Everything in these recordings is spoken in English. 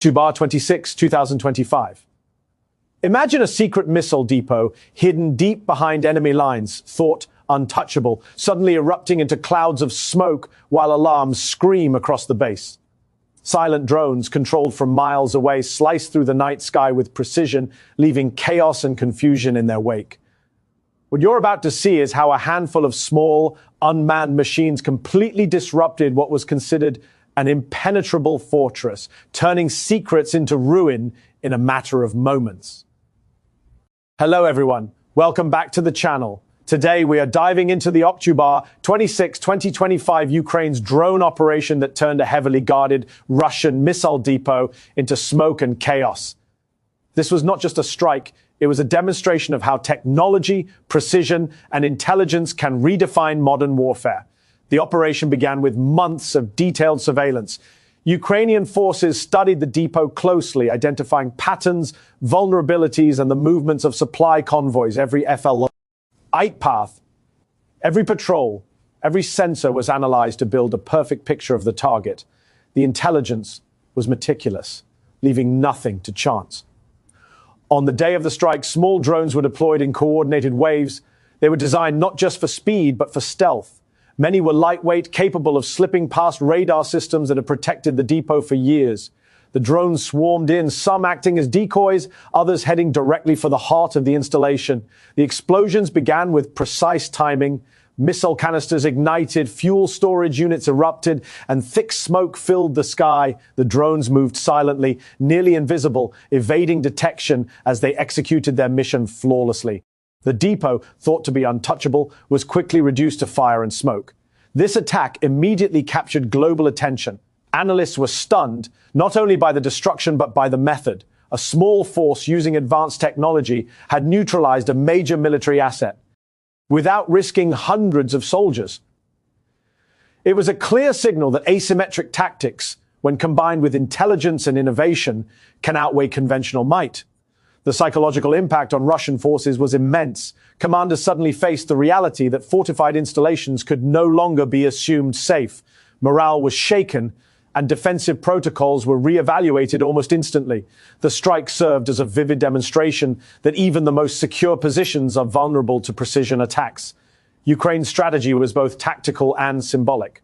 Bar 26, 2025. Imagine a secret missile depot hidden deep behind enemy lines, thought untouchable, suddenly erupting into clouds of smoke while alarms scream across the base. Silent drones, controlled from miles away, slice through the night sky with precision, leaving chaos and confusion in their wake. What you're about to see is how a handful of small, unmanned machines completely disrupted what was considered an impenetrable fortress, turning secrets into ruin in a matter of moments. Hello everyone, welcome back to the channel. Today we are diving into the Bar 26, 2025 Ukraine's drone operation that turned a heavily guarded Russian missile depot into smoke and chaos. This was not just a strike, it was a demonstration of how technology, precision, and intelligence can redefine modern warfare. The operation began with months of detailed surveillance. Ukrainian forces studied the depot closely, identifying patterns, vulnerabilities, and the movements of supply convoys. Every flight path, every patrol, every sensor was analyzed to build a perfect picture of the target. The intelligence was meticulous, leaving nothing to chance. On the day of the strike, small drones were deployed in coordinated waves. They were designed not just for speed, but for stealth. Many were lightweight, capable of slipping past radar systems that had protected the depot for years. The drones swarmed in, some acting as decoys, others heading directly for the heart of the installation. The explosions began with precise timing. Missile canisters ignited, fuel storage units erupted, and thick smoke filled the sky. The drones moved silently, nearly invisible, evading detection as they executed their mission flawlessly. The depot, thought to be untouchable, was quickly reduced to fire and smoke. This attack immediately captured global attention. Analysts were stunned, not only by the destruction but by the method. A small force using advanced technology had neutralized a major military asset, without risking hundreds of soldiers. It was a clear signal that asymmetric tactics, when combined with intelligence and innovation, can outweigh conventional might. The psychological impact on Russian forces was immense. Commanders suddenly faced the reality that fortified installations could no longer be assumed safe. Morale was shaken, and defensive protocols were re-evaluated almost instantly. The strike served as a vivid demonstration that even the most secure positions are vulnerable to precision attacks. Ukraine's strategy was both tactical and symbolic.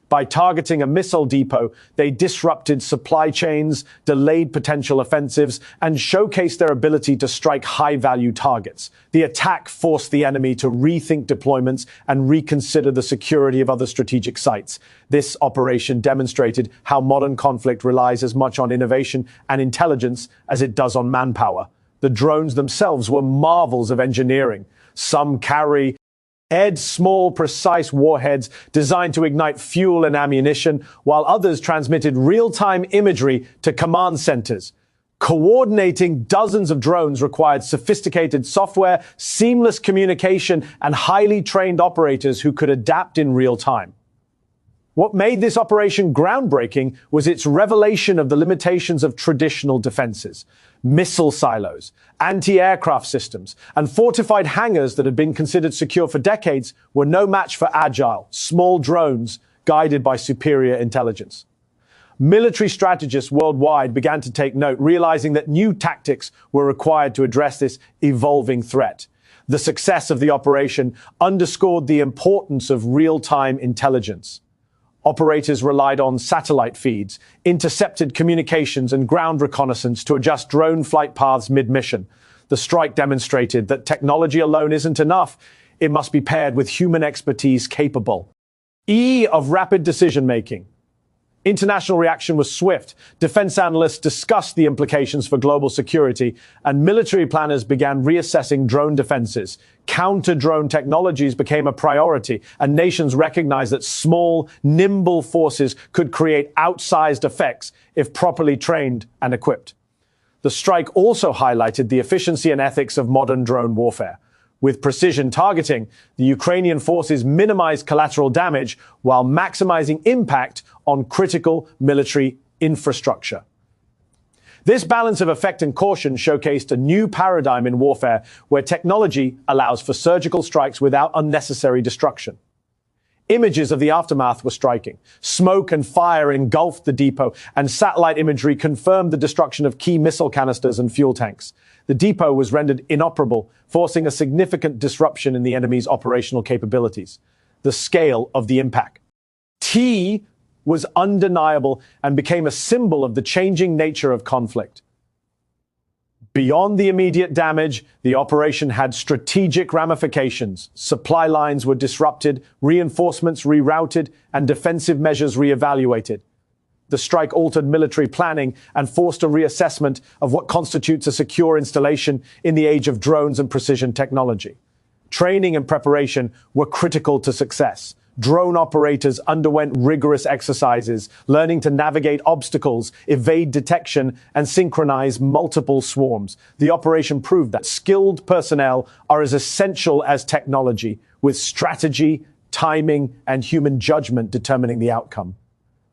By targeting a missile depot, they disrupted supply chains, delayed potential offensives, and showcased their ability to strike high-value targets. The attack forced the enemy to rethink deployments and reconsider the security of other strategic sites. This operation demonstrated how modern conflict relies as much on innovation and intelligence as it does on manpower. The drones themselves were marvels of engineering. Some carry small, precise warheads designed to ignite fuel and ammunition, while others transmitted real-time imagery to command centers. Coordinating dozens of drones required sophisticated software, seamless communication, and highly trained operators who could adapt in real time. What made this operation groundbreaking was its revelation of the limitations of traditional defenses. Missile silos, anti-aircraft systems, and fortified hangars that had been considered secure for decades were no match for agile, small drones guided by superior intelligence. Military strategists worldwide began to take note, realizing that new tactics were required to address this evolving threat. The success of the operation underscored the importance of real-time intelligence. Operators relied on satellite feeds, intercepted communications, and ground reconnaissance to adjust drone flight paths mid-mission. The strike demonstrated that technology alone isn't enough. It must be paired with human expertise capable of rapid decision-making. International reaction was swift. Defense analysts discussed the implications for global security, and military planners began reassessing drone defenses. Counter-drone technologies became a priority, and nations recognized that small, nimble forces could create outsized effects if properly trained and equipped. The strike also highlighted the efficiency and ethics of modern drone warfare. With precision targeting, the Ukrainian forces minimized collateral damage while maximizing impact on critical military infrastructure. This balance of effect and caution showcased a new paradigm in warfare where technology allows for surgical strikes without unnecessary destruction. Images of the aftermath were striking. Smoke and fire engulfed the depot, and satellite imagery confirmed the destruction of key missile canisters and fuel tanks. The depot was rendered inoperable, forcing a significant disruption in the enemy's operational capabilities. The scale of the impact. T was undeniable and became a symbol of the changing nature of conflict. Beyond the immediate damage, the operation had strategic ramifications. Supply lines were disrupted, reinforcements rerouted, and defensive measures reevaluated. The strike altered military planning and forced a reassessment of what constitutes a secure installation in the age of drones and precision technology. Training and preparation were critical to success. Drone operators underwent rigorous exercises, learning to navigate obstacles, evade detection, and synchronize multiple swarms. The operation proved that skilled personnel are as essential as technology, with strategy, timing, and human judgment determining the outcome.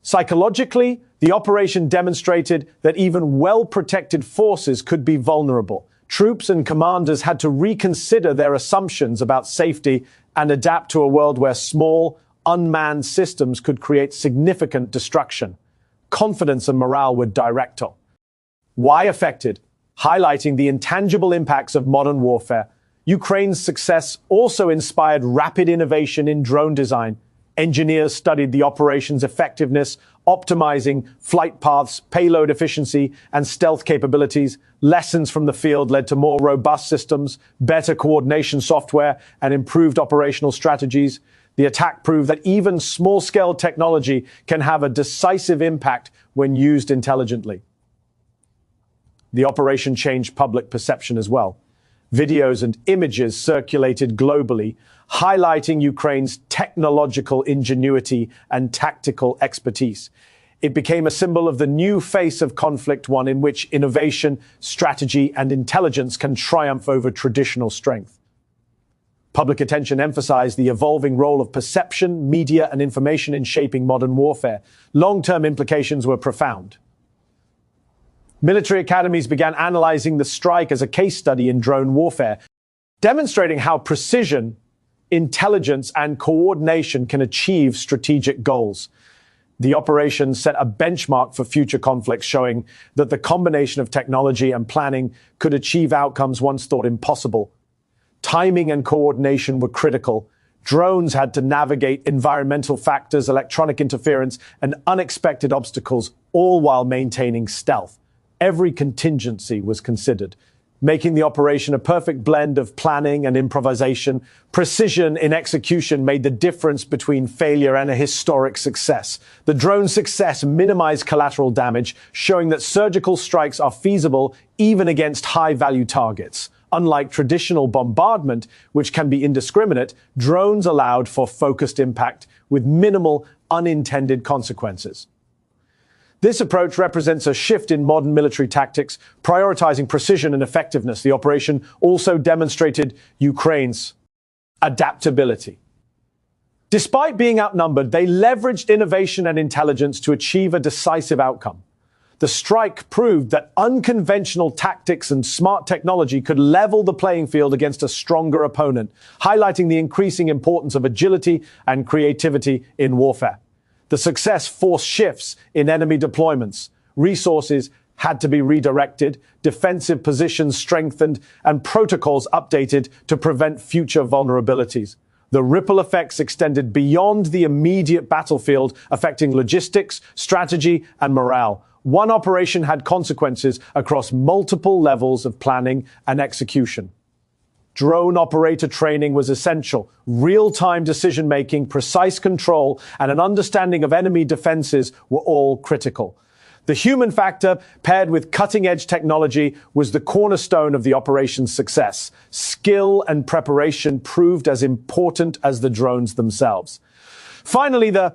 Psychologically, the operation demonstrated that even well-protected forces could be vulnerable. Troops and commanders had to reconsider their assumptions about safety and adapt to a world where small, unmanned systems could create significant destruction. Confidence and morale were directed. Why affected? Highlighting the intangible impacts of modern warfare. Ukraine's success also inspired rapid innovation in drone design. Engineers studied the operation's effectiveness, optimizing flight paths, payload efficiency, and stealth capabilities. Lessons from the field led to more robust systems, better coordination software, and improved operational strategies. The attack proved that even small-scale technology can have a decisive impact when used intelligently. The operation changed public perception as well. Videos and images circulated globally, highlighting Ukraine's technological ingenuity and tactical expertise. It became a symbol of the new face of conflict, one in which innovation, strategy, and intelligence can triumph over traditional strength. Public attention emphasized the evolving role of perception, media, and information in shaping modern warfare. Long-term implications were profound. Military academies began analyzing the strike as a case study in drone warfare, demonstrating how precision, intelligence, and coordination can achieve strategic goals. The operation set a benchmark for future conflicts, showing that the combination of technology and planning could achieve outcomes once thought impossible. Timing and coordination were critical. Drones had to navigate environmental factors, electronic interference, and unexpected obstacles, all while maintaining stealth. Every contingency was considered, making the operation a perfect blend of planning and improvisation. Precision in execution made the difference between failure and a historic success. The drone's success minimized collateral damage, showing that surgical strikes are feasible even against high-value targets. Unlike traditional bombardment, which can be indiscriminate, drones allowed for focused impact with minimal unintended consequences. This approach represents a shift in modern military tactics, prioritizing precision and effectiveness. The operation also demonstrated Ukraine's adaptability. Despite being outnumbered, they leveraged innovation and intelligence to achieve a decisive outcome. The strike proved that unconventional tactics and smart technology could level the playing field against a stronger opponent, highlighting the increasing importance of agility and creativity in warfare. The success forced shifts in enemy deployments. Resources had to be redirected, defensive positions strengthened, and protocols updated to prevent future vulnerabilities. The ripple effects extended beyond the immediate battlefield, affecting logistics, strategy, and morale. One operation had consequences across multiple levels of planning and execution. Drone operator training was essential. Real-time decision-making, precise control, and an understanding of enemy defenses were all critical. The human factor, paired with cutting-edge technology, was the cornerstone of the operation's success. Skill and preparation proved as important as the drones themselves. Finally, the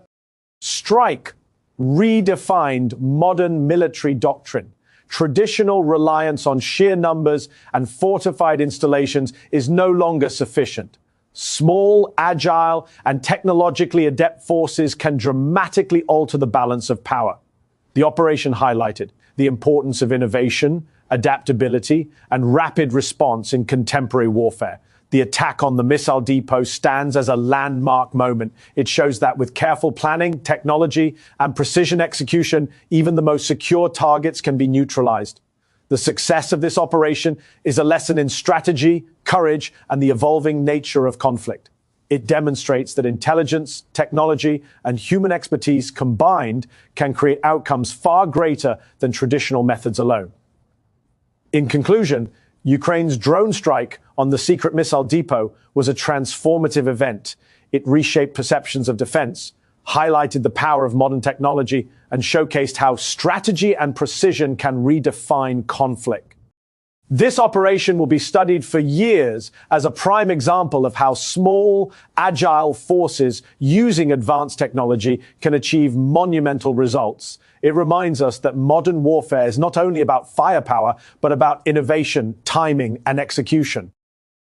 strike redefined modern military doctrine. Traditional reliance on sheer numbers and fortified installations is no longer sufficient. Small, agile, and technologically adept forces can dramatically alter the balance of power. The operation highlighted the importance of innovation, adaptability, and rapid response in contemporary warfare. The attack on the missile depot stands as a landmark moment. It shows that with careful planning, technology, and precision execution, even the most secure targets can be neutralized. The success of this operation is a lesson in strategy, courage, and the evolving nature of conflict. It demonstrates that intelligence, technology, and human expertise combined can create outcomes far greater than traditional methods alone. In conclusion, Ukraine's drone strike on the secret missile depot was a transformative event. It reshaped perceptions of defense, highlighted the power of modern technology, and showcased how strategy and precision can redefine conflict. This operation will be studied for years as a prime example of how small, agile forces using advanced technology can achieve monumental results. It reminds us that modern warfare is not only about firepower, but about innovation, timing, and execution.